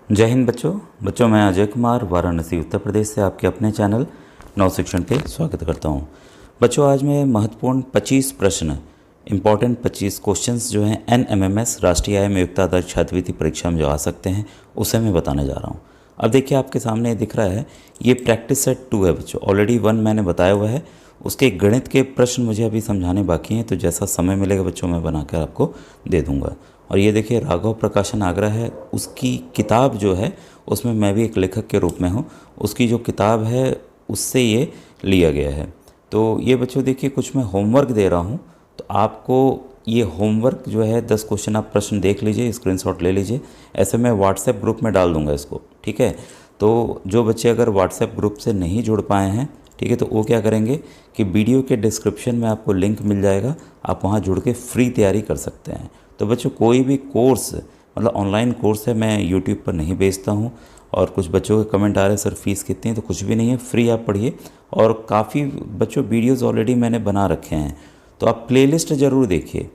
जय हिंद बच्चों। मैं अजय कुमार वाराणसी उत्तर प्रदेश से आपके अपने चैनल नव शिक्षण पे स्वागत करता हूँ। बच्चों आज मैं महत्वपूर्ण 25 प्रश्न इम्पॉर्टेंट 25 क्वेश्चंस जो हैं NMMS राष्ट्रीय आय में युक्त आदर्श छात्रवृत्ति परीक्षा में जो आ सकते हैं उसे मैं बताने जा रहा हूँ। अब देखिए आपके सामने दिख रहा है ये प्रैक्टिस सेट 2 है बच्चों। ऑलरेडी 1 मैंने बताया हुआ है, उसके गणित के प्रश्न मुझे अभी समझाने बाकी हैं, तो जैसा समय मिलेगा बच्चों मैं बनाकर आपको दे दूँगा। और ये देखिए राघव प्रकाशन आगरा है, उसकी किताब जो है उसमें मैं भी एक लेखक के रूप में हूँ, उसकी जो किताब है उससे ये लिया गया है। तो ये बच्चों देखिए कुछ मैं होमवर्क दे रहा हूँ, तो आपको ये होमवर्क जो है 10 क्वेश्चन आप प्रश्न देख लीजिए, स्क्रीनशॉट ले लीजिए। ऐसे मैं व्हाट्सएप ग्रुप में डाल दूँगा इसको, ठीक है। तो जो बच्चे अगर व्हाट्सएप ग्रुप से नहीं जुड़ पाए हैं, ठीक है, तो वो क्या करेंगे कि वीडियो के डिस्क्रिप्शन में आपको लिंक मिल जाएगा, आप वहाँ जुड़ के फ्री तैयारी कर सकते हैं। तो बच्चों कोई भी कोर्स मतलब ऑनलाइन कोर्स है मैं यूट्यूब पर नहीं बेचता हूँ। और कुछ बच्चों के कमेंट आ रहे हैं सर फीस कितनी है, तो कुछ भी नहीं है, फ्री आप पढ़िए। और काफ़ी बच्चों वीडियोस ऑलरेडी मैंने बना रखे हैं, तो आप प्लेलिस्ट ज़रूर देखिए,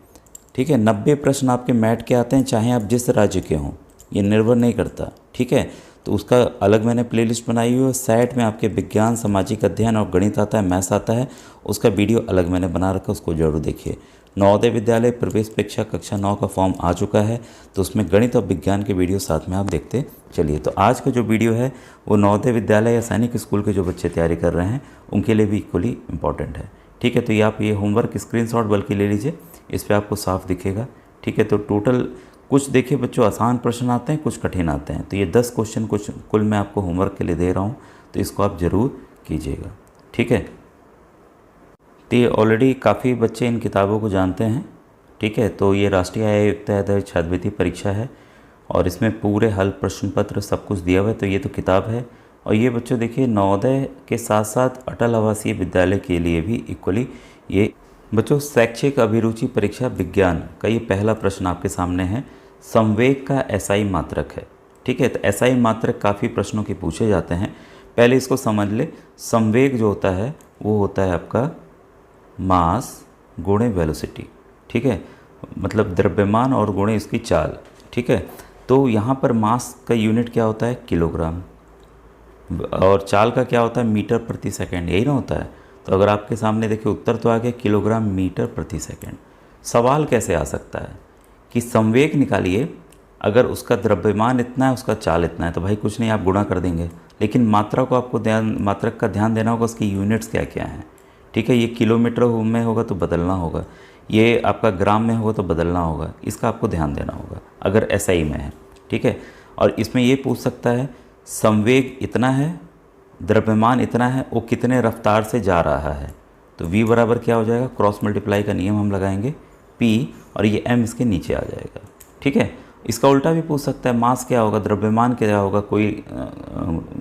ठीक है। 90 प्रश्न आपके मैट के आते हैं, चाहे आप जिस राज्य के हों, ये निर्भर नहीं करता, ठीक है। तो उसका अलग मैंने प्लेलिस्ट बनाई हुई है। सेट में आपके विज्ञान, सामाजिक अध्ययन और गणित आता है, मैथ्स आता है, उसका वीडियो अलग मैंने बना रखा है, उसको जरूर देखिए। नवोदय विद्यालय प्रवेश परीक्षा कक्षा 9 का फॉर्म आ चुका है, तो उसमें गणित और विज्ञान के वीडियो साथ में आप देखते चलिए। तो आज का जो वीडियो है वो नवोदय विद्यालय या सैनिक स्कूल के जो बच्चे तैयारी कर रहे हैं उनके लिए भी इक्वली इम्पॉर्टेंट है, ठीक है। तो ये आप ये होमवर्क स्क्रीनशॉट बल्कि ले लीजिए, इस पर आपको साफ दिखेगा, ठीक है। तो टोटल कुछ देखिए बच्चों आसान प्रश्न आते हैं, कुछ कठिन आते हैं। तो ये 10 क्वेश्चन कुछ कुल मैं आपको होमवर्क के लिए दे रहा हूँ, तो इसको आप ज़रूर कीजिएगा, ठीक है। तो ये ऑलरेडी काफ़ी बच्चे इन किताबों को जानते हैं, ठीक है। तो ये राष्ट्रीय आय युक्त आदर्श छात्रवृत्ति परीक्षा है और इसमें पूरे हल प्रश्न पत्र सब कुछ दिया हुआ है। तो ये तो किताब है। और ये बच्चों देखिए नवोदय के साथ साथ अटल आवासीय विद्यालय के लिए भी इक्वली ये बच्चों शैक्षिक अभिरुचि परीक्षा विज्ञान का ये पहला प्रश्न आपके सामने है। संवेग का एसआई मात्रक है, ठीक है। तो एसआई मात्रक काफ़ी प्रश्नों के पूछे जाते हैं, पहले इसको समझ ले। संवेग जो होता है वो होता है आपका मास गुणे वेलोसिटी, ठीक है, मतलब द्रव्यमान और गुणे इसकी चाल, ठीक है। तो यहाँ पर मास का यूनिट क्या होता है किलोग्राम, और चाल का क्या होता है मीटर प्रति सेकंड, यही ना होता है। तो अगर आपके सामने देखिए उत्तर तो आ गया किलोग्राम मीटर प्रति सेकंड। सवाल कैसे आ सकता है कि संवेग निकालिए, अगर उसका द्रव्यमान इतना है उसका चाल इतना है, तो भाई कुछ नहीं आप गुणा कर देंगे, लेकिन मात्रा को आपको मात्रक का ध्यान देना होगा, उसकी यूनिट्स क्या क्या हैं, ठीक है। ये किलोमीटर में होगा तो बदलना होगा, ये आपका ग्राम में होगा तो बदलना होगा, इसका आपको ध्यान देना होगा अगर एसआई में है, ठीक है। और इसमें ये पूछ सकता है संवेग इतना है, द्रव्यमान इतना है, वो कितने रफ्तार से जा रहा है। तो v बराबर क्या हो जाएगा, क्रॉस मल्टीप्लाई का नियम हम लगाएंगे p, और ये m इसके नीचे आ जाएगा, ठीक है। इसका उल्टा भी पूछ सकता है मास क्या होगा, द्रव्यमान क्या होगा, कोई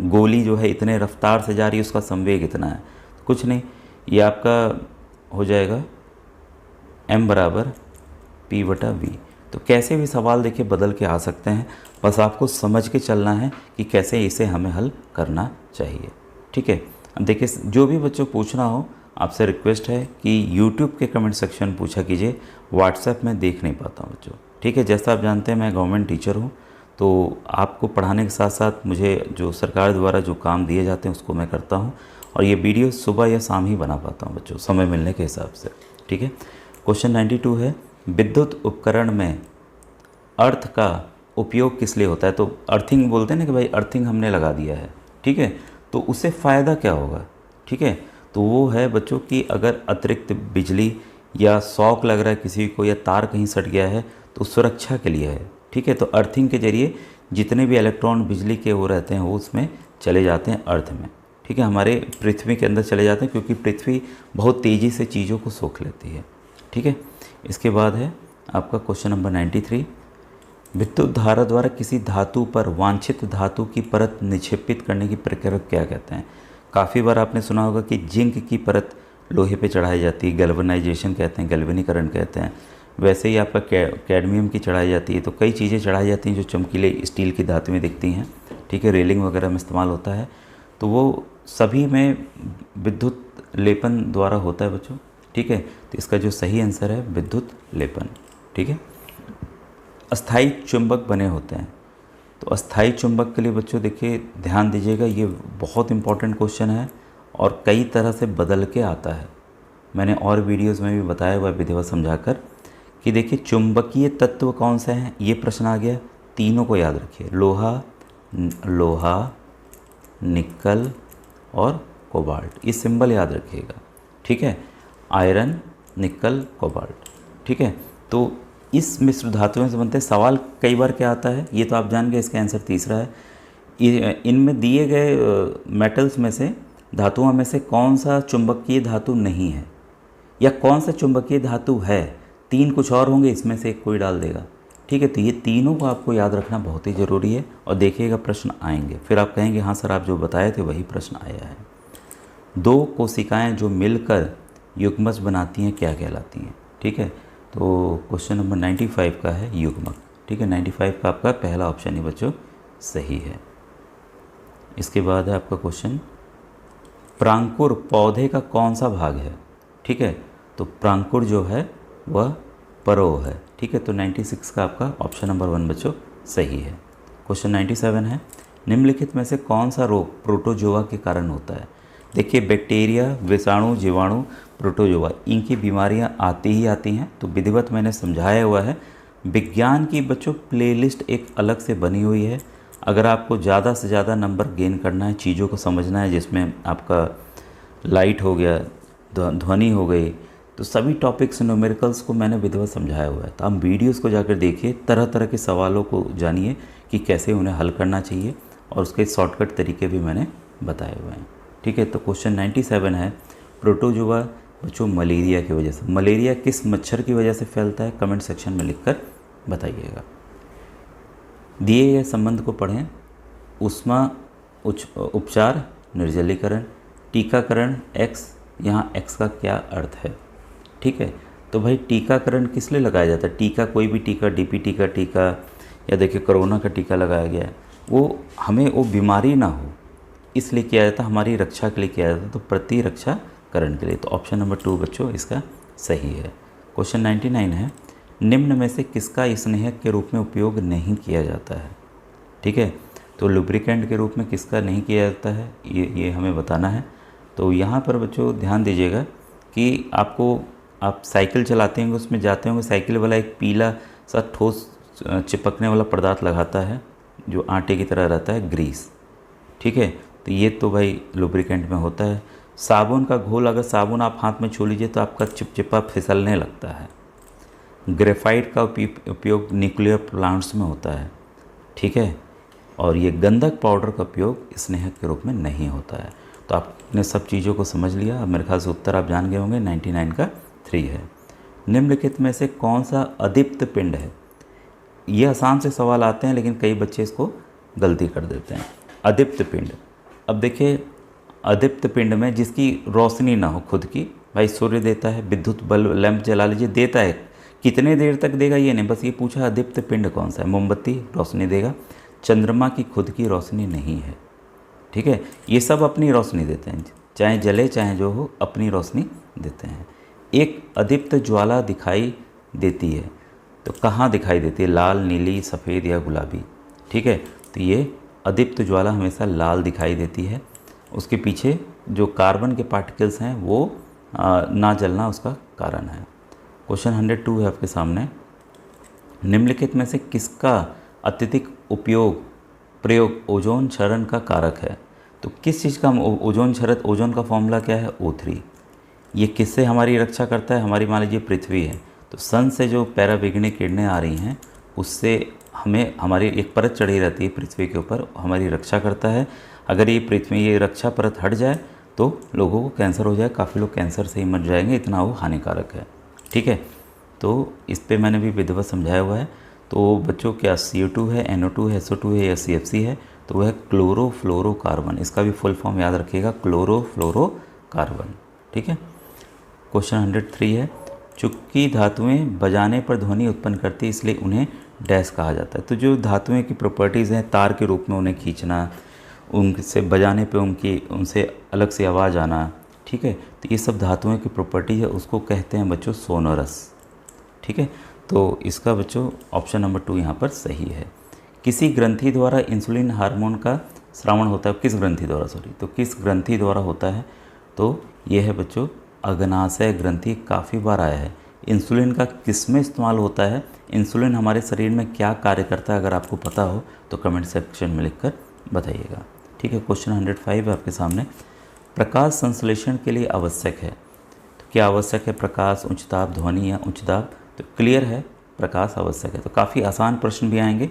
गोली जो है इतने रफ्तार से जा रही है उसका संवेग इतना है, कुछ नहीं, ये आपका हो जाएगा m बराबर p बटा v। तो कैसे भी सवाल देखिए बदल के आ सकते हैं, बस आपको समझ के चलना है कि कैसे इसे हमें हल करना चाहिए, ठीक है। अब देखिए जो भी बच्चों पूछना हो आपसे रिक्वेस्ट है कि YouTube के कमेंट सेक्शन में पूछा कीजिए, व्हाट्सएप में देख नहीं पाता हूँ बच्चों, ठीक है। जैसा आप जानते हैं मैं गवर्नमेंट टीचर हूँ, तो आपको पढ़ाने के साथ साथ मुझे जो सरकार द्वारा जो काम दिए जाते हैं उसको मैं करता हूँ, और ये वीडियो सुबह या शाम ही बना पाता हूँ बच्चों समय मिलने के हिसाब से, ठीक है। क्वेश्चन 92 है विद्युत उपकरण में अर्थ का उपयोग किस लिए होता है। तो अर्थिंग बोलते हैं ना कि भाई अर्थिंग हमने लगा दिया है, ठीक है, तो उससे फ़ायदा क्या होगा, ठीक है। तो वो है बच्चों कि अगर अतिरिक्त बिजली या शॉक लग रहा है किसी को, या तार कहीं सट गया है, तो सुरक्षा के लिए है, ठीक है। तो अर्थिंग के जरिए जितने भी इलेक्ट्रॉन बिजली के वो रहते हैं वो उसमें चले जाते हैं अर्थ में, ठीक है, हमारे पृथ्वी के अंदर चले जाते हैं, क्योंकि पृथ्वी बहुत तेज़ी से चीज़ों को सोख लेती है, ठीक है। इसके बाद है आपका क्वेश्चन नंबर 93, विद्युत धारा द्वारा किसी धातु पर वांछित धातु की परत निक्षेपित करने की प्रक्रिया क्या कहते हैं। काफ़ी बार आपने सुना होगा कि जिंक की परत लोहे पे चढ़ाई जाती है, गैल्वेनाइजेशन कहते हैं, गैल्वेनीकरण कहते हैं। वैसे ही आपका कैडमियम की चढ़ाई जाती है। तो कई चीज़ें चढ़ाई जाती हैं जो चमकीले स्टील की धातु में दिखती हैं, ठीक है, रेलिंग वगैरह में इस्तेमाल होता है। तो वो सभी में विद्युत लेपन द्वारा होता है बच्चों, ठीक है। तो इसका जो सही आंसर है विद्युत लेपन, ठीक है। अस्थाई चुंबक बने होते हैं, तो अस्थाई चुंबक के लिए बच्चों देखिए ध्यान दीजिएगा, ये बहुत इंपॉर्टेंट क्वेश्चन है और कई तरह से बदल के आता है। मैंने और वीडियोज़ में भी बताया हुआ विधिवत समझाकर कि देखिए चुंबकीय तत्व कौन से हैं, ये प्रश्न आ गया। तीनों को याद रखिए, लोहा, निकल और कोबाल्ट, ये सिंबल याद रखिएगा, ठीक है। आयरन, निकल, कोबाल्ट, ठीक है। तो इस मिश्र धातुओं से बनते सवाल कई बार क्या आता है, ये तो आप जान गए, इसका आंसर तीसरा है। इनमें दिए गए मेटल्स में से, धातुओं में से कौन सा चुंबकीय धातु नहीं है, या कौन सा चुंबकीय धातु है। 3 कुछ और होंगे, इसमें से एक कोई डाल देगा, ठीक है। तो ये तीनों को आपको याद रखना बहुत ही ज़रूरी है और देखिएगा प्रश्न आएंगे, फिर आप कहेंगे हाँ सर आप जो बताए थे वही प्रश्न आया है। 2 कोशिकाएं जो मिलकर युग्मज बनाती हैं क्या कहलाती हैं, ठीक है। तो क्वेश्चन नंबर 95 का है युग्मक, ठीक है। 95 का आपका पहला ऑप्शन ही बच्चों सही है। इसके बाद है आपका क्वेश्चन, प्रांकुर पौधे का कौन सा भाग है, ठीक है। तो प्रांकुर जो है वह परो है, ठीक है। तो 96 का आपका ऑप्शन नंबर 1 बच्चों सही है। क्वेश्चन 97 है, निम्नलिखित में से कौन सा रोग प्रोटोजोआ के कारण होता है। देखिए बैक्टीरिया, विषाणु, जीवाणु, प्रोटोजोआ, इनकी बीमारियां आती ही आती हैं। तो विधिवत मैंने समझाया हुआ है। विज्ञान की बच्चों प्लेलिस्ट एक अलग से बनी हुई है। अगर आपको ज़्यादा से ज़्यादा नंबर गेन करना है, चीज़ों को समझना है, जिसमें आपका लाइट हो गया, ध्वनि हो गई, तो सभी टॉपिक्स न्यूमेरिकल्स को मैंने विधिवत समझाया हुआ है। तो आप वीडियोस को जाकर देखिए, तरह तरह के सवालों को जानिए कि कैसे उन्हें हल करना चाहिए, और उसके शॉर्टकट तरीके भी मैंने बताए हुए हैं, ठीक है। तो क्वेश्चन 97 है, प्रोटोजोआ बच्चों मलेरिया की वजह से, मलेरिया किस मच्छर की वजह से फैलता है, कमेंट सेक्शन में लिखकर बताइएगा। दिए गए संबंध को पढ़ें, ऊष्मा उपचार, निर्जलीकरण, टीकाकरण, एक्स, यहाँ एक्स का क्या अर्थ है, ठीक है। तो भाई टीकाकरण किस लिए लगाया जाता है, टीका कोई भी टीका, डीपीटी का टीका, या देखिए कोरोना का टीका लगाया गया है, वो हमें वो बीमारी ना हो इसलिए किया जाता, हमारी रक्षा के लिए किया जाता, तो प्रतिरक्षाकरण के लिए। तो ऑप्शन नंबर 2 बच्चों इसका सही है। क्वेश्चन 99 है, निम्न में से किसका स्नेहक के रूप में उपयोग नहीं किया जाता है, ठीक है। तो लुब्रिकेंट के रूप में किसका नहीं किया जाता है, ये हमें बताना है। तो यहाँ पर बच्चों ध्यान दीजिएगा कि आप साइकिल चलाते होंगे, उसमें जाते होंगे, साइकिल वाला एक पीला सा ठोस चिपकने वाला पदार्थ लगाता है जो आटे की तरह रहता है, ग्रीस, ठीक है। तो ये तो भाई लुब्रिकेंट में होता है। साबुन का घोल, अगर साबुन आप हाथ में छू लीजिए तो आपका चिपचिपा फिसलने लगता है। ग्रेफाइट का उपयोग न्यूक्लियर प्लांट्स में होता है, ठीक है। और ये गंधक पाउडर का उपयोग स्नेहक के रूप में नहीं होता है। तो आपने सब चीज़ों को समझ लिया। अब मेरे ख्याल से उत्तर आप जान गए होंगे, 99 का 3 है। निम्नलिखित में से कौन सा अदीप्त पिंड है। ये आसान से सवाल आते हैं लेकिन कई बच्चे इसको गलती कर देते हैं। अदीप्त पिंड, अब देखिए अदीप्त पिंड में जिसकी रोशनी ना हो खुद की, भाई सूर्य देता है, विद्युत बल्ब लैंप जला लीजिए देता है, कितने देर तक देगा ये नहीं, बस ये पूछा अदीप्त पिंड कौन सा है। मोमबत्ती रोशनी देगा, चंद्रमा की खुद की रोशनी नहीं है, ठीक है। ये सब अपनी रोशनी देते हैं, चाहे जले चाहे जो हो, अपनी रोशनी देते हैं। एक अदीप्त ज्वाला दिखाई देती है, तो कहाँ दिखाई देती है, लाल, नीली, सफ़ेद या गुलाबी, ठीक है। तो ये अदीप्त ज्वाला हमेशा लाल दिखाई देती है। उसके पीछे जो कार्बन के पार्टिकल्स हैं वो ना जलना उसका कारण है। क्वेश्चन 102 है आपके सामने, निम्नलिखित में से किसका अत्यधिक प्रयोग ओजोन क्षरण का कारक है। तो किस चीज़ का ओजोन क्षरण, ओजोन का फॉर्मूला क्या है, O3। ये किससे हमारी रक्षा करता है, हमारी मान लीजिए पृथ्वी है, तो सन से जो पैराविग्निक किरणें आ रही हैं उससे हमें, हमारी एक परत चढ़ी रहती है पृथ्वी के ऊपर, हमारी रक्षा करता है। अगर ये रक्षा परत हट जाए तो लोगों को कैंसर हो जाए, काफ़ी लोग कैंसर से ही मर जाएंगे, इतना वो हानिकारक है, ठीक है। तो इस पे मैंने भी विधिवत समझाया हुआ है। तो बच्चों क्या CO2 है, NO2 है, SO2 है या CFC है, तो वह क्लोरोफ्लोरोकार्बन, इसका भी फुल फॉर्म याद रखिएगा, क्लोरोफ्लोरोकार्बन, ठीक है। क्वेश्चन 103 है, चुक्की धातुएं बजाने पर ध्वनि उत्पन्न करती है इसलिए उन्हें डैश कहा जाता है। तो जो धातुएं की प्रॉपर्टीज़ हैं, तार के रूप में उन्हें खींचना, उनसे बजाने पे उनसे अलग से आवाज़ आना, ठीक है। तो ये सब धातुओं की प्रॉपर्टी है, उसको कहते हैं बच्चों सोनोरस, ठीक है। तो इसका बच्चों ऑप्शन नंबर 2 यहाँ पर सही है। किसी ग्रंथि द्वारा इंसुलिन हार्मोन का स्रावण होता है, किस ग्रंथि द्वारा, तो किस ग्रंथि द्वारा होता है, तो ये है बच्चों अग्नाशय ग्रंथि। काफ़ी बार आया है। इंसुलिन का किस में इस्तेमाल होता है, इंसुलिन हमारे शरीर में क्या कार्य करता है, अगर आपको पता हो तो कमेंट सेक्शन में लिखकर बताइएगा। ठीक है, क्वेश्चन 105 है आपके सामने। प्रकाश संश्लेषण के लिए आवश्यक है, तो क्या आवश्यक है, प्रकाश, उच्च दाब, ध्वनि या उच्च दाब, तो क्लियर है प्रकाश आवश्यक है। तो काफ़ी आसान प्रश्न भी आएंगे।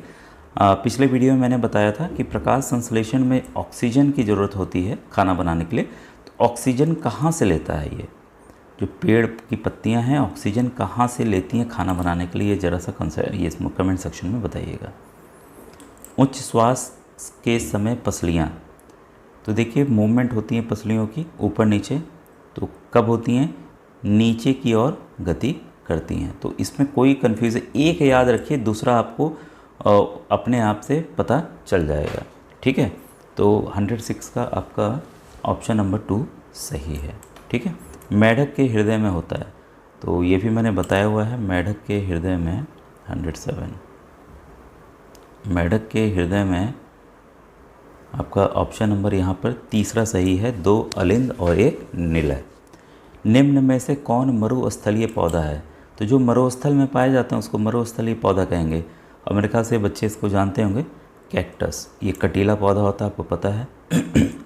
पिछले वीडियो में मैंने बताया था कि प्रकाश संश्लेषण में ऑक्सीजन की ज़रूरत होती है खाना बनाने के लिए। तो ऑक्सीजन कहाँ से लेता है, ये जो पेड़ की पत्तियां हैं ऑक्सीजन कहाँ से लेती हैं खाना बनाने के लिए, ज़रा सा ये कमेंट सेक्शन में बताइएगा। उच्च श्वास के समय पसलियाँ, तो देखिए मूवमेंट होती हैं पसलियों की ऊपर नीचे, तो कब होती हैं, नीचे की ओर गति करती हैं। तो इसमें कोई कन्फ्यूज़न, एक याद रखिए, दूसरा आपको अपने आप से पता चल जाएगा। ठीक है, तो 106 का आपका ऑप्शन नंबर 2 सही है। ठीक है, मेढक के हृदय में होता है, तो ये भी मैंने बताया हुआ है। मेढक के हृदय में 107, मेढक के हृदय में आपका ऑप्शन नंबर यहाँ पर तीसरा सही है। 2 अलिंद और 1 निलय। निम्न में से कौन मरुस्थलीय पौधा है, तो जो मरुस्थल में पाए जाते हैं उसको मरुस्थलीय पौधा कहेंगे। अमेरिका से बच्चे इसको जानते होंगे, कैक्टस। ये कटीला पौधा होता है, आपको पता है।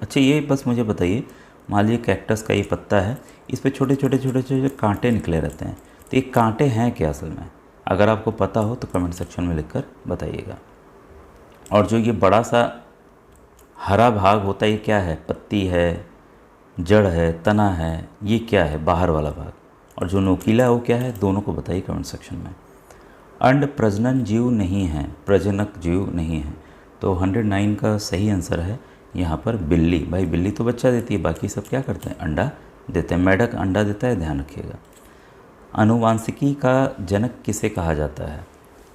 अच्छा, ये बस मुझे बताइए, मान लीजिए कैक्टस का ये पत्ता है, इस पर छोटे छोटे कांटे निकले रहते हैं, तो ये कांटे हैं क्या असल में, अगर आपको पता हो तो कमेंट सेक्शन में लिखकर बताइएगा। और जो ये बड़ा सा हरा भाग होता है, ये क्या है, पत्ती है, जड़ है, तना है, ये क्या है, बाहर वाला भाग। और जो नोकीला है वो क्या है, दोनों को बताइए कमेंट सेक्शन में। अंड प्रजनन जीव नहीं है, प्रजनक जीव नहीं है, तो 109 का सही आंसर है यहाँ पर बिल्ली। भाई बिल्ली तो बच्चा देती है, बाकी सब क्या करते हैं, अंडा देते हैं। मेढक अंडा देता है, ध्यान रखिएगा। आनुवांशिकी का जनक किसे कहा जाता है,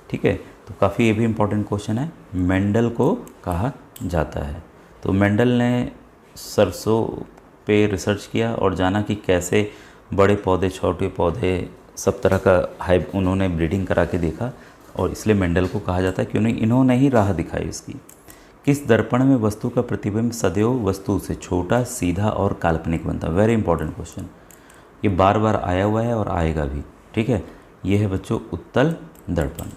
ठीक है, तो काफ़ी ये भी इम्पोर्टेंट क्वेश्चन है। मेंडल को कहा जाता है। तो मेंडल ने सरसों पे रिसर्च किया और जाना कि कैसे बड़े पौधे, छोटे पौधे, सब तरह का उन्होंने ब्रीडिंग करा के देखा, और इसलिए मेंडल को कहा जाता है कि इन्होंने ही राह दिखाई इसकी। किस दर्पण में वस्तु का प्रतिबिंब सदैव वस्तु से छोटा, सीधा और काल्पनिक बनता है। वेरी इंपॉर्टेंट क्वेश्चन, ये बार बार आया हुआ है और आएगा भी। ठीक है, ये है बच्चों उत्तल दर्पण।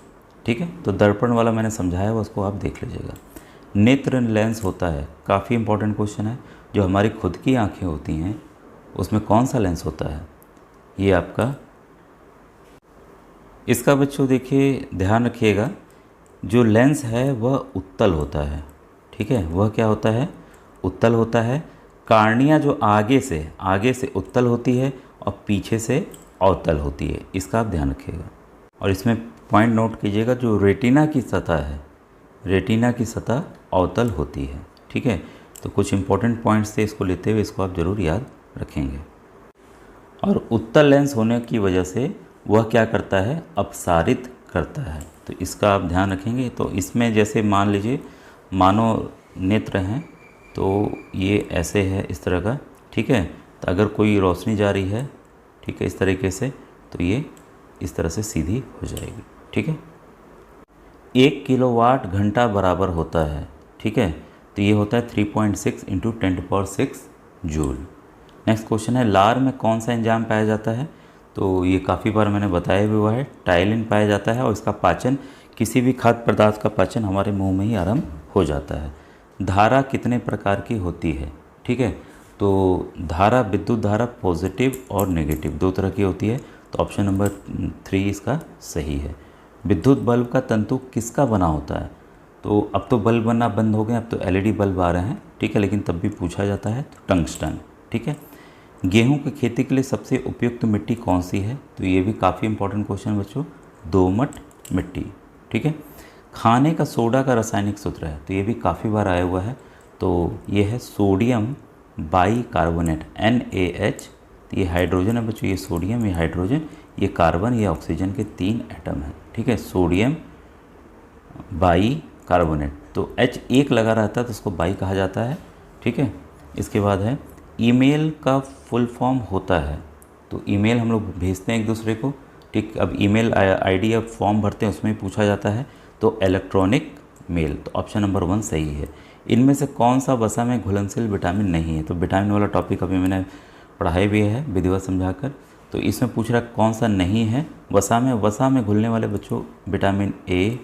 ठीक है, तो दर्पण वाला मैंने समझाया हुआ, उसको आप देख लीजिएगा। नेत्र लेंस होता है, काफ़ी इंपॉर्टेंट क्वेश्चन है। जो हमारी खुद की आँखें होती हैं उसमें कौन सा लेंस होता है, ये आपका, इसका बच्चों देखिए ध्यान रखिएगा, जो लेंस है वह उत्तल होता है। ठीक है, वह क्या होता है, उत्तल होता है। कार्निया जो आगे से उत्तल होती है और पीछे से अवतल होती है, इसका आप ध्यान रखिएगा। और इसमें पॉइंट नोट कीजिएगा, जो रेटिना की सतह है, रेटिना की सतह अवतल होती है। ठीक है, तो कुछ इंपॉर्टेंट पॉइंट्स थे, इसको लेते हुए इसको आप ज़रूर याद रखेंगे। और उत्तल लेंस होने की वजह से वह क्या करता है, अपसारित करता है, तो इसका आप ध्यान रखेंगे। तो इसमें जैसे मान लीजिए मानव नेत्र हैं, तो ये ऐसे है इस तरह का। ठीक है, तो अगर कोई रोशनी जा रही है, ठीक है, इस तरीके से, तो ये इस तरह से सीधी हो जाएगी। ठीक है, 1 किलोवाट घंटा बराबर होता है। ठीक है, तो ये होता है 3.6 × 10⁶ जूल। नेक्स्ट क्वेश्चन है, लार में कौन सा एंजाइम पाया जाता है, तो ये काफ़ी बार मैंने बताया भी हुआ है, टाइलिन पाया जाता है। और इसका पाचन, किसी भी खाद्य पदार्थ का पाचन हमारे मुंह में ही आरंभ हो जाता है। धारा कितने प्रकार की होती है, ठीक है, तो धारा, विद्युत धारा पॉजिटिव और नेगेटिव 2 तरह की होती है, तो ऑप्शन नंबर 3 इसका सही है। विद्युत बल्ब का तंतु किसका बना होता है, तो अब तो बल्ब बनना बंद हो गए, अब तो LED बल्ब आ रहे हैं। ठीक है, लेकिन तब भी पूछा जाता है, तो टंगस्टन। ठीक है, गेहूं की खेती के लिए सबसे उपयुक्त मिट्टी कौन सी है, तो ये भी काफ़ी इंपॉर्टेंट क्वेश्चन बच्चों, दोमट मिट्टी। ठीक है, खाने का सोडा का रासायनिक सूत्र है, तो ये भी काफ़ी बार आया हुआ है, तो ये है सोडियम बाइकार्बोनेट, NaH। ये हाइड्रोजन है बच्चों, ये सोडियम, ये हाइड्रोजन, ये कार्बन, ये ऑक्सीजन के 3 एटम हैं। ठीक है, सोडियम बाइकार्बोनेट, तो H एक लगा रहता है तो उसको बाई कहा जाता है। ठीक है, इसके बाद है ईमेल का फुल फॉर्म होता है, तो ईमेल हम लोग भेजते हैं एक दूसरे को। ठीक, अब ईमेल ID अब फॉर्म भरते हैं उसमें पूछा जाता है, तो इलेक्ट्रॉनिक मेल, तो ऑप्शन नंबर 1 सही है। इनमें से कौन सा वसा में घुलनशील विटामिन नहीं है? तो विटामिन वाला टॉपिक अभी मैंने पढ़ाई भी है विधिवत समझाकर। तो इसमें पूछ रहा कौन सा नहीं है वसा में। वसा में घुलने वाले बच्चों विटामिन ए,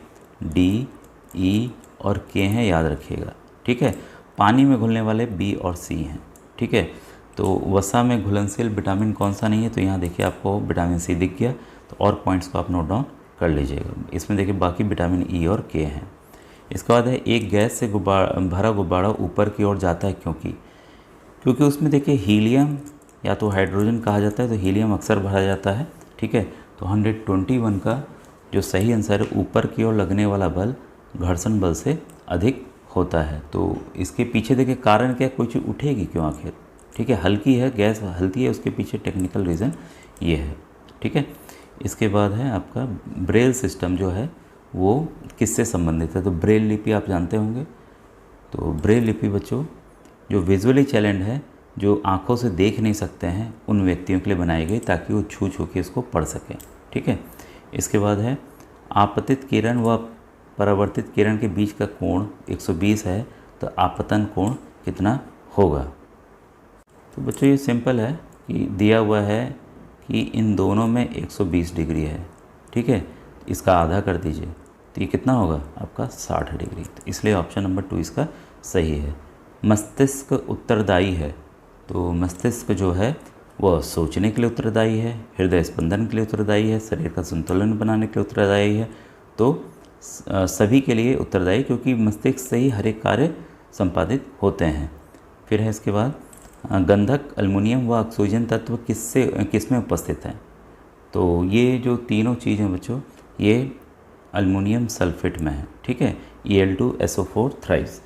डी, ई और के हैं, याद रखिएगा, ठीक है। पानी में घुलने वाले बी और सी हैं, ठीक है। तो वसा में घुलनशील विटामिन कौन सा नहीं है? तो यहाँ देखिए आपको विटामिन सी दिख गया, तो और पॉइंट्स को आप नोट डाउन कर लीजिएगा। इसमें देखिए बाकी विटामिन ई और के हैं। इसके बाद है एक गैस से भरा गुब्बारा ऊपर की ओर जाता है क्योंकि उसमें देखिए हीलियम या तो हाइड्रोजन कहा जाता है, तो हीलियम अक्सर भरा जाता है, ठीक है। तो 121 का जो सही आंसर है, ऊपर की ओर लगने वाला बल घर्षण बल से अधिक होता है। तो इसके पीछे देखिए कारण क्या, कोई चीज़ उठेगी क्यों आखिर, ठीक है। हल्की है, गैस हल्की है, उसके पीछे टेक्निकल रीज़न ये है, ठीक है। इसके बाद है आपका ब्रेल सिस्टम जो है वो किससे संबंधित है? तो ब्रेल लिपि आप जानते होंगे। तो ब्रेल लिपि बच्चों जो विजुअली चैलेंज्ड है, जो आँखों से देख नहीं सकते हैं, उन व्यक्तियों के लिए बनाई गई ताकि वो छू के इसको पढ़ सकें, ठीक है। इसके बाद है आपतित किरण व परावर्तित किरण के बीच का कोण 120 है, तो आपतन कोण कितना होगा? तो बच्चों ये सिंपल है कि दिया हुआ है कि इन दोनों में 120 डिग्री है, ठीक है। इसका आधा कर दीजिए तो ये कितना होगा आपका 60 डिग्री। तो इसलिए ऑप्शन नंबर 2 इसका सही है। मस्तिष्क उत्तरदायी है, तो मस्तिष्क जो है वह सोचने के लिए उत्तरदायी है, हृदय स्पंदन के लिए उत्तरदायी है, शरीर का संतुलन बनाने के लिए उत्तरदायी है, तो सभी के लिए उत्तरदायी, क्योंकि मस्तिष्क से ही हर एक कार्य संपादित होते हैं। फिर है इसके बाद गंधक, अल्मुनियम व ऑक्सीजन तत्व किसमें उपस्थित हैं? तो ये जो तीनों चीज़ हैं बच्चों, ये अल्मुनियम सल्फेट में है, ठीक है, Al2SO4 थ्राइस।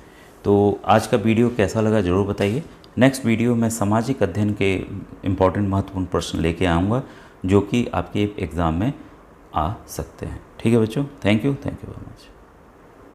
तो आज का वीडियो कैसा लगा ज़रूर बताइए। नेक्स्ट वीडियो में सामाजिक अध्ययन के इम्पॉर्टेंट महत्वपूर्ण प्रश्न लेके आऊँगा जो कि आपके एग्ज़ाम में आ सकते हैं, ठीक है बच्चों। Thank you very much.